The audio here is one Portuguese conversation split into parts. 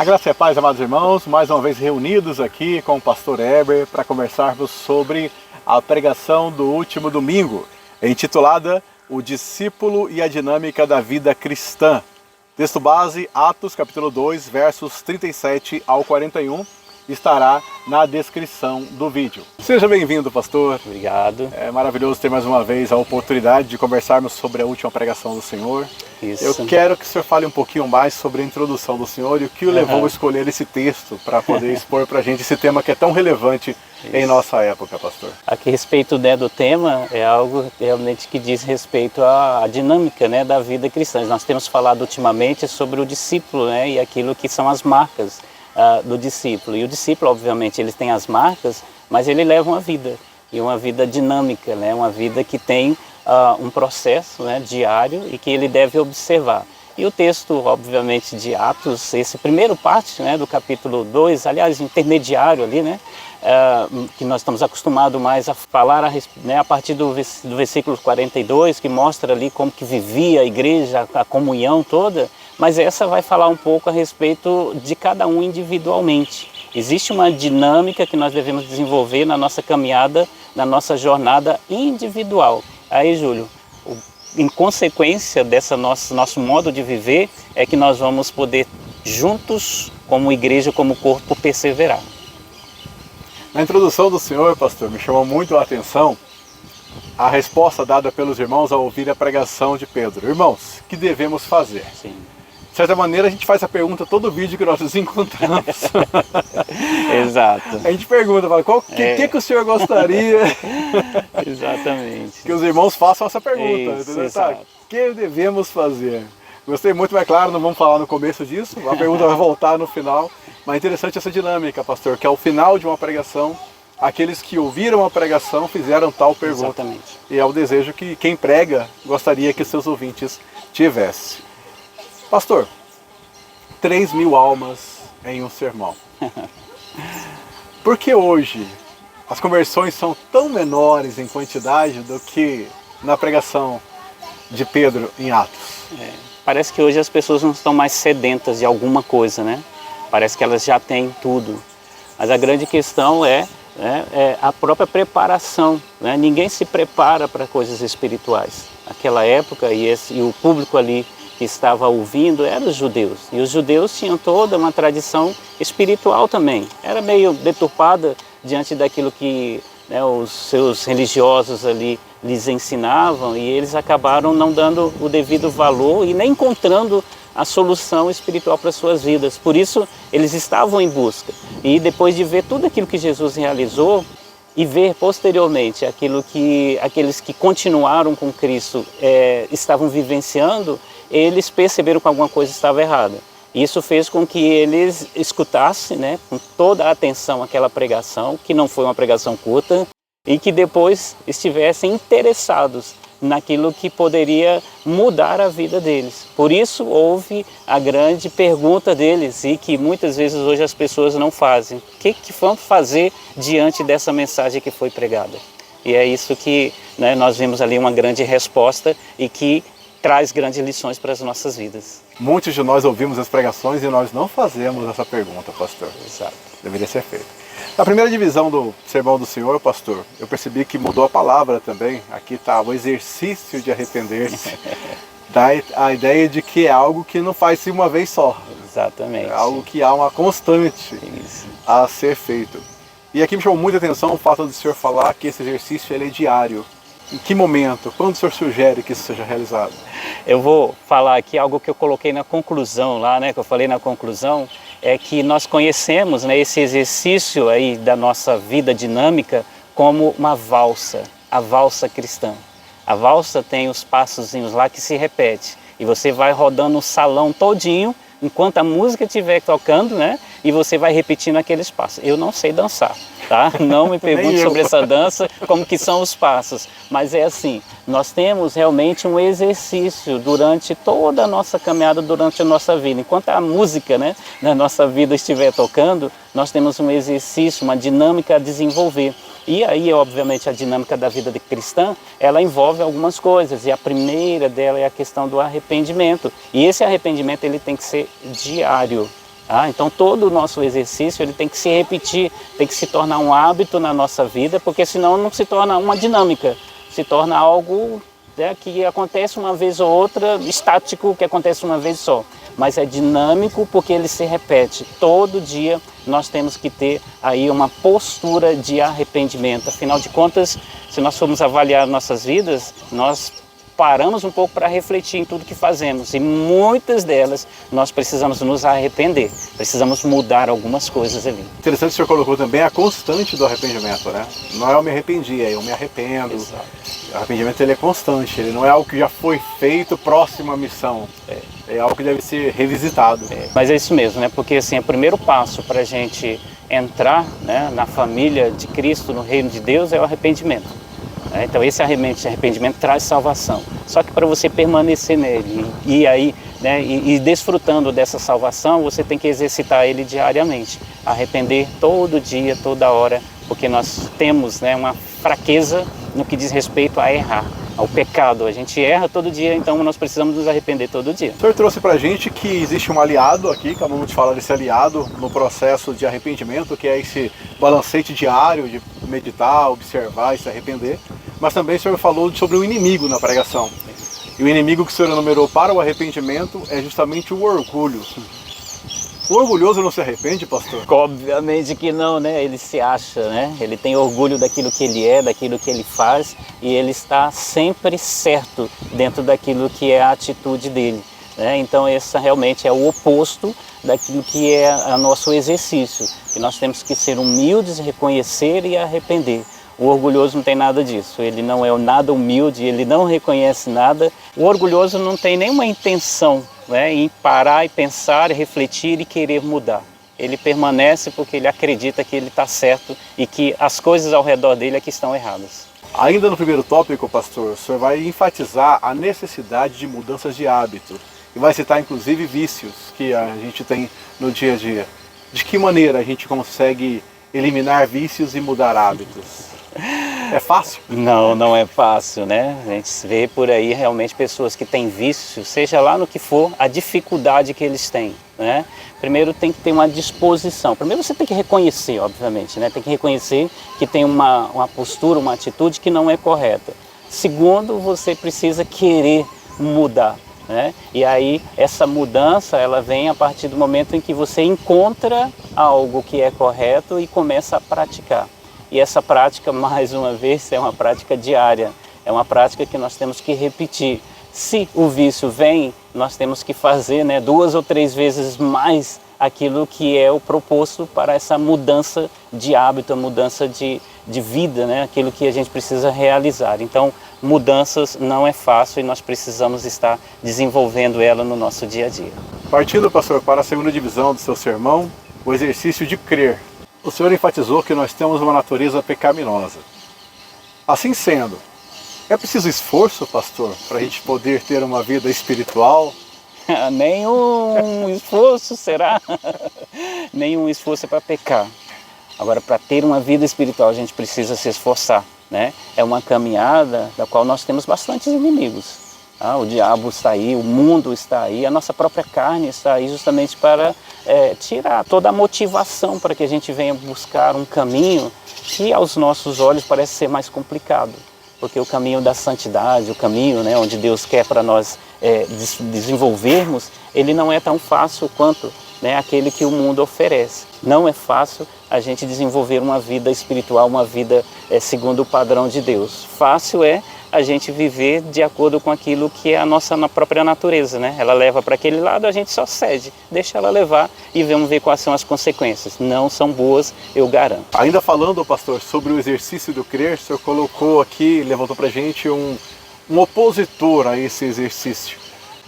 A graça e a paz, amados irmãos, mais uma vez reunidos aqui com o pastor Heber para conversarmos sobre a pregação do último domingo, intitulada O Discípulo e a Dinâmica da Vida Cristã. Texto base, Atos capítulo 2, versos 37 ao 41, estará na descrição do vídeo. Seja bem-vindo, pastor. Obrigado. É maravilhoso ter mais uma vez a oportunidade de conversarmos sobre a última pregação do Senhor. Isso. Eu quero que o senhor fale um pouquinho mais sobre a introdução do senhor e o que o levou a escolher esse texto para poder expor para a gente esse tema que é tão relevante em nossa época, pastor. Aqui, a respeito do tema, é algo realmente que diz respeito à dinâmica da vida cristã. Nós temos falado ultimamente sobre o discípulo e aquilo que são as marcas do discípulo. E o discípulo, obviamente, ele tem as marcas, mas ele leva uma vida, e uma vida dinâmica, uma vida que tem um processo diário e que ele deve observar. E o texto, obviamente, de Atos, esse primeiro parte do capítulo 2, aliás, intermediário ali, que nós estamos acostumados mais a falar a partir do versículo 42, que mostra ali como que vivia a igreja, a comunhão toda, mas essa vai falar um pouco a respeito de cada um individualmente. Existe uma dinâmica que nós devemos desenvolver na nossa caminhada, na nossa jornada individual. Aí, Júlio, em consequência desse nosso modo de viver, é que nós vamos poder, juntos, como igreja, como corpo, perseverar. Na introdução do senhor, pastor, me chamou muito a atenção a resposta dada pelos irmãos ao ouvir a pregação de Pedro. Irmãos, o que devemos fazer? Sim. De certa maneira, a gente faz a pergunta todo vídeo que nós nos encontramos. Exato. A gente pergunta, fala, o que o senhor gostaria Exatamente. que os irmãos façam essa pergunta? Isso, o que devemos fazer? Gostei muito, mas claro, não vamos falar no começo disso, a pergunta vai voltar no final. Mas é interessante essa dinâmica, pastor, que ao final de uma pregação, aqueles que ouviram a pregação fizeram tal pergunta. Exatamente. E é o desejo que quem prega gostaria que seus ouvintes tivessem. Pastor, 3.000 almas em um sermão. Por que hoje as conversões são tão menores em quantidade do que na pregação de Pedro em Atos? Parece que hoje as pessoas não estão mais sedentas de alguma coisa, Parece que elas já têm tudo. Mas a grande questão é a própria preparação. Ninguém se prepara para coisas espirituais. Naquela época, e o público ali que estava ouvindo eram os judeus. E os judeus tinham toda uma tradição espiritual também. Era meio deturpada diante daquilo que os seus religiosos ali lhes ensinavam, e eles acabaram não dando o devido valor e nem encontrando a solução espiritual para as suas vidas. Por isso, eles estavam em busca. E depois de ver tudo aquilo que Jesus realizou, e ver posteriormente aquilo que aqueles que continuaram com Cristo estavam vivenciando, eles perceberam que alguma coisa estava errada. Isso fez com que eles escutassem com toda a atenção aquela pregação, que não foi uma pregação curta, e que depois estivessem interessados naquilo que poderia mudar a vida deles. Por isso houve a grande pergunta deles, e que muitas vezes hoje as pessoas não fazem. O que vão fazer diante dessa mensagem que foi pregada? E é isso que nós vimos ali, uma grande resposta, e que traz grandes lições para as nossas vidas. Muitos de nós ouvimos as pregações e nós não fazemos essa pergunta, pastor. Exato. Deveria ser feito. Na primeira divisão do sermão do senhor, pastor, eu percebi que mudou a palavra também. Aqui está o exercício de arrepender-se. Dá a ideia de que é algo que não faz-se uma vez só. Exatamente. É algo que há uma constante a ser feito. E aqui me chamou muita atenção o fato do senhor falar que esse exercício ele é diário. Em que momento? Quando o senhor sugere que isso seja realizado? Eu vou falar aqui algo que eu coloquei na conclusão lá, que eu falei na conclusão, é que nós conhecemos esse exercício aí da nossa vida dinâmica como uma valsa, a valsa cristã. A valsa tem os passozinhos lá que se repete, e você vai rodando o salão todinho enquanto a música estiver tocando, e você vai repetindo aqueles passos. Eu não sei dançar, tá? Não me pergunte sobre essa dança, como que são os passos. Mas é assim, nós temos realmente um exercício durante toda a nossa caminhada, durante a nossa vida. Enquanto a música, na nossa vida estiver tocando, nós temos um exercício, uma dinâmica a desenvolver. E aí, obviamente, a dinâmica da vida de cristã, ela envolve algumas coisas. E a primeira dela é a questão do arrependimento. E esse arrependimento, ele tem que ser diário. Então todo o nosso exercício ele tem que se repetir, tem que se tornar um hábito na nossa vida, porque senão não se torna uma dinâmica, se torna algo, né, que acontece uma vez ou outra, estático, que acontece uma vez só. Mas é dinâmico porque ele se repete. Todo dia nós temos que ter aí uma postura de arrependimento. Afinal de contas, se nós formos avaliar nossas vidas, nós paramos um pouco para refletir em tudo que fazemos, e muitas delas nós precisamos nos arrepender, precisamos mudar algumas coisas ali. Interessante que o senhor colocou também a constante do arrependimento, né? Não é eu me arrependi, é eu me arrependo. Exato. O arrependimento ele é constante, ele não é algo que já foi feito, próxima missão. É algo que deve ser revisitado. Mas é isso mesmo, né? Porque assim, o primeiro passo para a gente entrar, né, na família de Cristo, no reino de Deus, é o arrependimento. Então esse arrependimento traz salvação. Só que para você permanecer nele e aí, né, e desfrutando dessa salvação, você tem que exercitar ele diariamente. Arrepender todo dia, toda hora, porque nós temos, né, uma fraqueza no que diz respeito a errar, ao pecado. A gente erra todo dia, então nós precisamos nos arrepender todo dia. O senhor trouxe para a gente que existe um aliado aqui, acabamos de falar desse aliado no processo de arrependimento, que é esse balancete diário de meditar, observar e se arrepender. Mas também o senhor falou sobre o inimigo na pregação. E o inimigo que o senhor enumerou para o arrependimento é justamente o orgulho. O orgulhoso não se arrepende, pastor? Obviamente que não, né? Ele se acha, né? Ele tem orgulho daquilo que ele é, daquilo que ele faz, e ele está sempre certo dentro daquilo que é a atitude dele, né? Então esse realmente é o oposto daquilo que é o nosso exercício. E nós temos que ser humildes, reconhecer e arrepender. O orgulhoso não tem nada disso, ele não é nada humilde, ele não reconhece nada. O orgulhoso não tem nenhuma intenção, né, em parar e pensar, e refletir e querer mudar. Ele permanece porque ele acredita que ele está certo e que as coisas ao redor dele é que estão erradas. Ainda no primeiro tópico, pastor, o senhor vai enfatizar a necessidade de mudanças de hábito. E vai citar inclusive vícios que a gente tem no dia a dia. De que maneira a gente consegue eliminar vícios e mudar hábitos? É fácil? Não, não é fácil, né? A gente vê por aí realmente pessoas que têm vício, seja lá no que for, a dificuldade que eles têm, né? Primeiro tem que ter uma disposição. Primeiro você tem que reconhecer, obviamente, né? Tem que reconhecer que tem uma postura, uma atitude que não é correta. Segundo, você precisa querer mudar, né? E aí essa mudança ela vem a partir do momento em que você encontra algo que é correto e começa a praticar. E essa prática, mais uma vez, é uma prática diária, é uma prática que nós temos que repetir. Se o vício vem, nós temos que fazer, né, 2 ou 3 vezes mais aquilo que é o proposto para essa mudança de hábito, a mudança de vida, né, aquilo que a gente precisa realizar. Então, mudanças não é fácil e nós precisamos estar desenvolvendo ela no nosso dia a dia. Partindo, pastor, para a segunda divisão do seu sermão, o exercício de crer. O senhor enfatizou que nós temos uma natureza pecaminosa. Assim sendo, é preciso esforço, pastor, para a gente poder ter uma vida espiritual? Nenhum esforço, será? Nenhum esforço é para pecar. Agora, para ter uma vida espiritual, a gente precisa se esforçar, né? É uma caminhada da qual nós temos bastantes inimigos. O diabo está aí, o mundo está aí, a nossa própria carne está aí justamente para tirar toda a motivação para que a gente venha buscar um caminho que aos nossos olhos parece ser mais complicado. Porque o caminho da santidade, o caminho, né, onde Deus quer para nós desenvolvermos, ele não é tão fácil quanto, né, aquele que o mundo oferece. Não é fácil a gente desenvolver uma vida espiritual, uma vida segundo o padrão de Deus. Fácil é a gente viver de acordo com aquilo que é a nossa própria natureza, né? Ela leva para aquele lado, a gente só cede, deixa ela levar e vamos ver quais são as consequências. Não são boas, eu garanto. Ainda falando, pastor, sobre o exercício do crer, o senhor colocou aqui, levantou para a gente um opositor a esse exercício.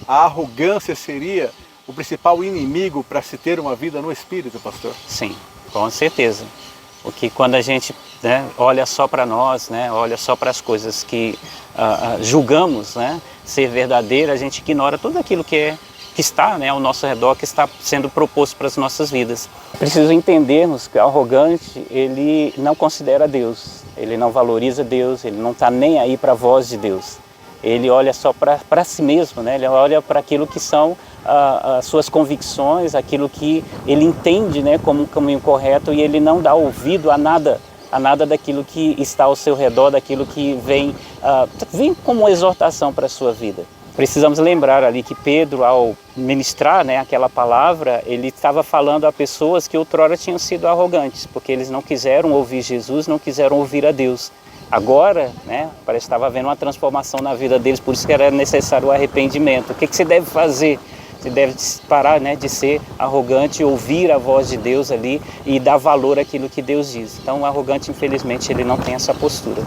A arrogância seria o principal inimigo para se ter uma vida no Espírito, pastor? Sim, com certeza. Porque quando a gente, né, olha só para nós, né, olha só para as coisas que julgamos, né, ser verdadeira, a gente ignora tudo aquilo que está, né, ao nosso redor, que está sendo proposto para as nossas vidas. Preciso entendermos que o arrogante, ele não considera Deus, ele não valoriza Deus, ele não está nem aí para a voz de Deus. Ele olha só para si mesmo, né, ele olha para aquilo que são as suas convicções, aquilo que ele entende, né, como um caminho correto, e ele não dá ouvido a nada daquilo que está ao seu redor, daquilo que vem como exortação para a sua vida. Precisamos lembrar ali que Pedro, ao ministrar, né, aquela palavra, ele estava falando a pessoas que outrora tinham sido arrogantes, porque eles não quiseram ouvir Jesus, não quiseram ouvir a Deus. Agora, né, parece que estava havendo uma transformação na vida deles, por isso que era necessário o arrependimento. O que você deve fazer? Você deve parar, né, de ser arrogante, ouvir a voz de Deus ali e dar valor àquilo que Deus diz. Então, o arrogante, infelizmente, ele não tem essa postura.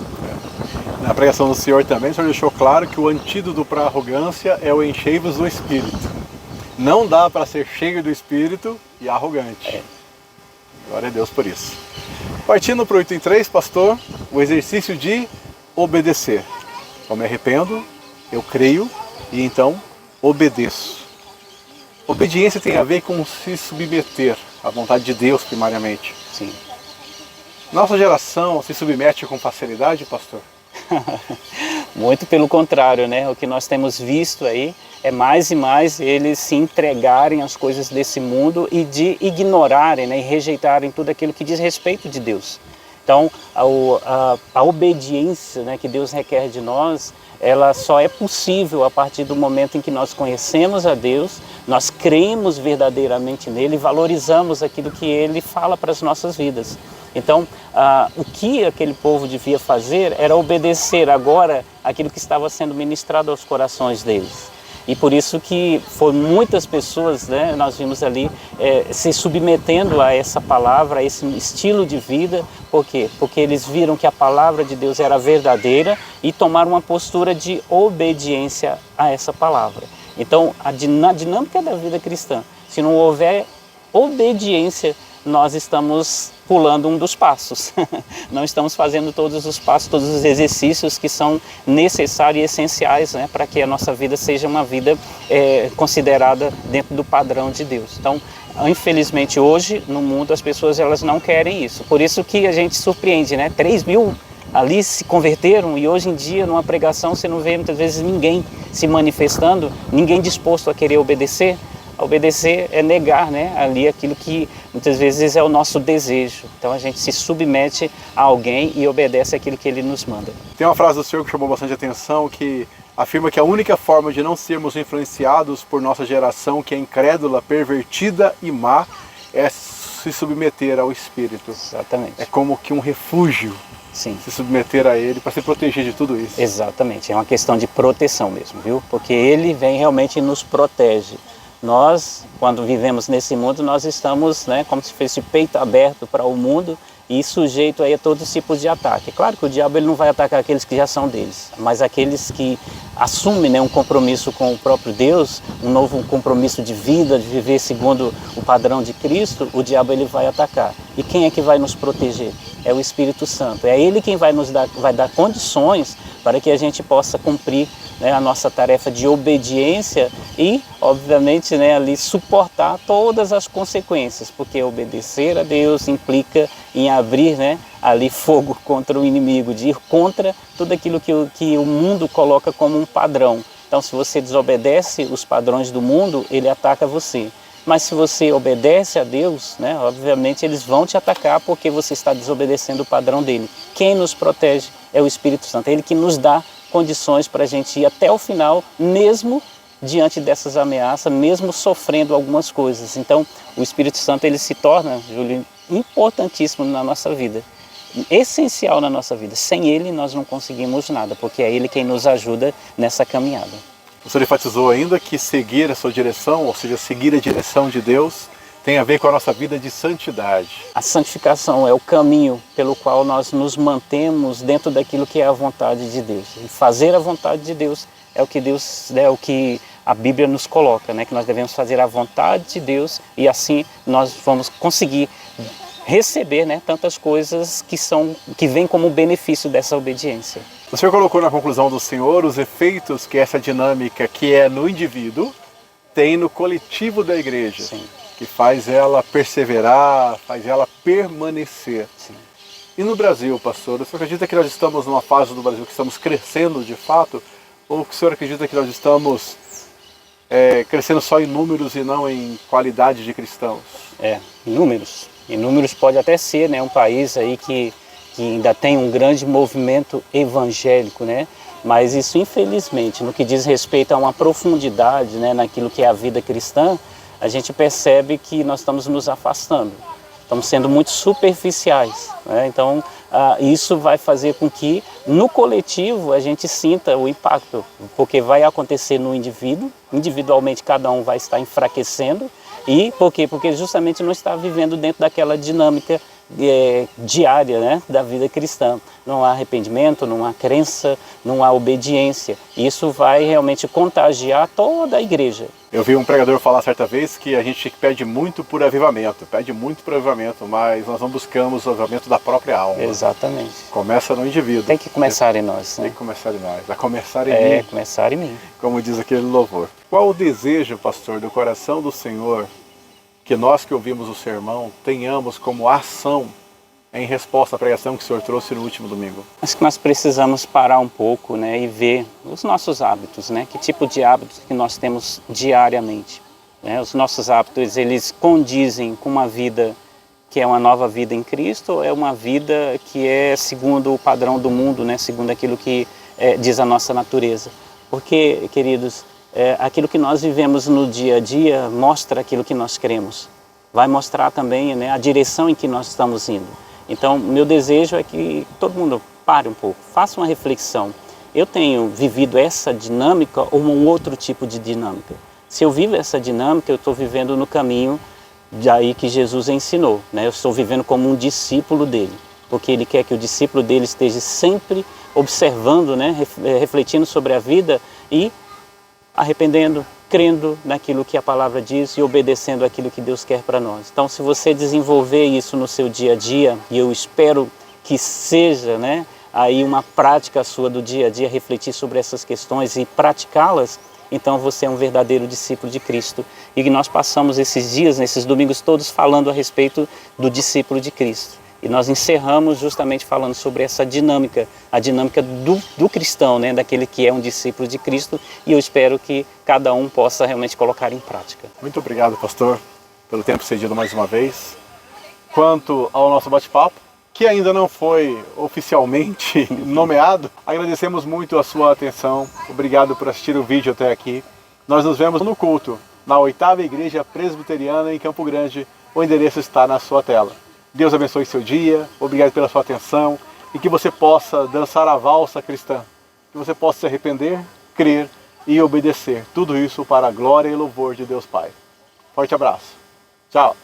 Na pregação do Senhor também, o Senhor deixou claro que o antídoto para a arrogância é o enchei-vos do Espírito. Não dá para ser cheio do Espírito e arrogante. Glória a Deus por isso. Partindo para o 8:3, pastor, o exercício de obedecer. Eu me arrependo, eu creio e então obedeço. Obediência tem a ver com se submeter à vontade de Deus primariamente. Sim. Nossa geração se submete com facilidade, pastor? Muito pelo contrário, né? O que nós temos visto aí é mais e mais eles se entregarem às coisas desse mundo e de ignorarem, né, e rejeitarem tudo aquilo que diz respeito de Deus. Então, a obediência, né, que Deus requer de nós, ela só é possível a partir do momento em que nós conhecemos a Deus, nós cremos verdadeiramente nele e valorizamos aquilo que ele fala para as nossas vidas. Então, o que aquele povo devia fazer era obedecer agora aquilo que estava sendo ministrado aos corações deles. E por isso que foi muitas pessoas, né, nós vimos ali, se submetendo a essa palavra, a esse estilo de vida. Por quê? Porque eles viram que a palavra de Deus era verdadeira e tomaram uma postura de obediência a essa palavra. Então, na dinâmica da vida cristã, se não houver obediência, nós estamos pulando um dos passos. Não estamos fazendo todos os passos, todos os exercícios que são necessários e essenciais, né, para que a nossa vida seja uma vida considerada dentro do padrão de Deus. Então, infelizmente hoje no mundo as pessoas elas não querem isso. Por isso que a gente surpreende, né? 3.000 ali se converteram e hoje em dia numa pregação você não vê muitas vezes ninguém se manifestando, ninguém disposto a querer obedecer. Obedecer é negar, né, ali aquilo que muitas vezes é o nosso desejo. Então a gente se submete a alguém e obedece aquilo que ele nos manda. Tem uma frase do Senhor que chamou bastante atenção, que afirma que a única forma de não sermos influenciados por nossa geração, que é incrédula, pervertida e má, é se submeter ao Espírito. Exatamente. É como que um refúgio. Sim. Se submeter a ele para se proteger de tudo isso. Exatamente, é uma questão de proteção mesmo, viu? Porque ele vem realmente e nos protege. Nós, quando vivemos nesse mundo, nós estamos, né, como se fosse peito aberto para o mundo e sujeito aí a todos os tipos de ataque. Claro que o diabo ele não vai atacar aqueles que já são deles, mas aqueles que assumem, né, um compromisso com o próprio Deus, um novo compromisso de vida, de viver segundo o padrão de Cristo, o diabo ele vai atacar. E quem é que vai nos proteger? É o Espírito Santo. É ele quem vai dar condições para que a gente possa cumprir, né, a nossa tarefa de obediência e, obviamente, né, ali suportar todas as consequências, porque obedecer a Deus implica em abrir, né, ali fogo contra o inimigo, de ir contra tudo aquilo que o mundo coloca como um padrão. Então, se você desobedece os padrões do mundo, ele ataca você. Mas se você obedece a Deus, né, obviamente eles vão te atacar porque você está desobedecendo o padrão dele. Quem nos protege é o Espírito Santo, é ele que nos dá condições para a gente ir até o final, mesmo diante dessas ameaças, mesmo sofrendo algumas coisas. Então, o Espírito Santo ele se torna, Júlio, importantíssimo na nossa vida, essencial na nossa vida. Sem ele nós não conseguimos nada, porque é ele quem nos ajuda nessa caminhada. O senhor enfatizou ainda que seguir a sua direção, ou seja, seguir a direção de Deus, tem a ver com a nossa vida de santidade. A santificação é o caminho pelo qual nós nos mantemos dentro daquilo que é a vontade de Deus. E fazer a vontade de Deus é o que a Bíblia nos coloca, né? Que nós devemos fazer a vontade de Deus e assim nós vamos conseguir receber, né, tantas coisas que vêm como benefício dessa obediência. O senhor colocou na conclusão do Senhor os efeitos que essa dinâmica que é no indivíduo tem no coletivo da igreja. Sim. Que faz ela perseverar, faz ela permanecer. Sim. E no Brasil, pastor, o senhor acredita que nós estamos numa fase do Brasil que estamos crescendo de fato? Ou o senhor acredita que nós estamos crescendo só em números e não em qualidade de cristãos. Em números. Em números pode até ser, né, um país aí que ainda tem um grande movimento evangélico, né? Mas isso, infelizmente, no que diz respeito a uma profundidade, né, naquilo que é a vida cristã, a gente percebe que nós estamos nos afastando. Estamos sendo muito superficiais, né? Então, isso vai fazer com que, no coletivo, a gente sinta o impacto, porque vai acontecer no indivíduo, individualmente cada um vai estar enfraquecendo, e por quê? Porque justamente não está vivendo dentro daquela dinâmica diária, né, da vida cristã. Não há arrependimento, não há crença, não há obediência. Isso vai realmente contagiar toda a igreja. Eu vi um pregador falar certa vez que a gente pede muito por avivamento, mas nós não buscamos o avivamento da própria alma. Exatamente. Começa no indivíduo. Tem que começar em nós, né? Tem que começar em nós, a começar em mim. Começar em mim. Como diz aquele louvor. Qual o desejo, pastor, do coração do Senhor que nós que ouvimos o sermão tenhamos como ação em resposta à pregação que o Senhor trouxe no último domingo? Acho que nós precisamos parar um pouco, né, e ver os nossos hábitos, né? Que tipo de hábitos que nós temos diariamente, né? Os nossos hábitos, eles condizem com uma vida que é uma nova vida em Cristo, ou é uma vida que é segundo o padrão do mundo, né? Segundo aquilo que diz a nossa natureza? Porque, queridos, aquilo que nós vivemos no dia a dia mostra aquilo que nós cremos. Vai mostrar também, né, a direção em que nós estamos indo. Então, meu desejo é que todo mundo pare um pouco, faça uma reflexão. Eu tenho vivido essa dinâmica ou um outro tipo de dinâmica? Se eu vivo essa dinâmica, eu estou vivendo no caminho daí que Jesus ensinou, né? Eu estou vivendo como um discípulo dele, porque ele quer que o discípulo dele esteja sempre observando, né, refletindo sobre a vida e arrependendo, crendo naquilo que a palavra diz e obedecendo aquilo que Deus quer para nós. Então, se você desenvolver isso no seu dia a dia, e eu espero que seja, né, aí uma prática sua do dia a dia, refletir sobre essas questões e praticá-las, então você é um verdadeiro discípulo de Cristo. E que nós passamos esses dias, nesses domingos todos, falando a respeito do discípulo de Cristo. E nós encerramos justamente falando sobre essa dinâmica, a dinâmica do cristão, né? Daquele que é um discípulo de Cristo, e eu espero que cada um possa realmente colocar em prática. Muito obrigado, pastor, pelo tempo cedido mais uma vez. Quanto ao nosso bate-papo, que ainda não foi oficialmente nomeado, agradecemos muito a sua atenção. Obrigado por assistir o vídeo até aqui. Nós nos vemos no culto, na 8ª Igreja Presbiteriana em Campo Grande. O endereço está na sua tela. Deus abençoe seu dia, obrigado pela sua atenção e que você possa dançar a valsa cristã, que você possa se arrepender, crer e obedecer. Tudo isso para a glória e louvor de Deus Pai. Forte abraço. Tchau.